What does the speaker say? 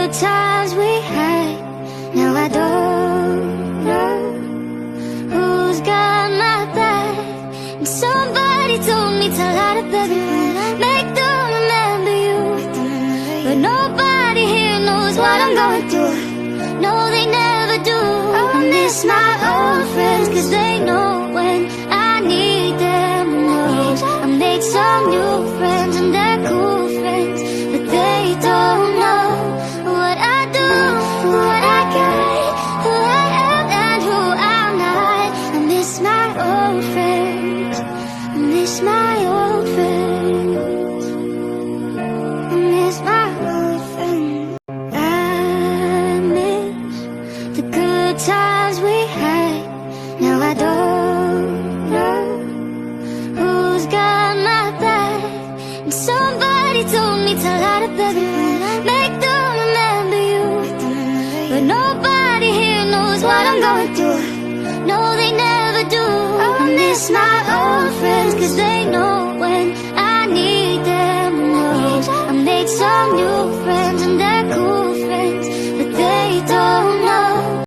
good times we had. Now I don't know who's got my back. And somebody told me to light up everyone, make them remember you. But nobody here knows what I'm going through. No, they never do. I miss my old friends, cause they know when I need them the most. I made some new friends and they're cool friends, but they don't know what I do, what I got, who I am and who I'm not. I miss my old friends, I miss my old friends, I miss my old friends. I miss the good times we had. Now I don't know who's got my back. And somebody told me to light up everyone, make them remember you. But nobody here knows what I'm going through. No, they never do. I miss my old friends, cause they know when I need them the most. I made some new friends.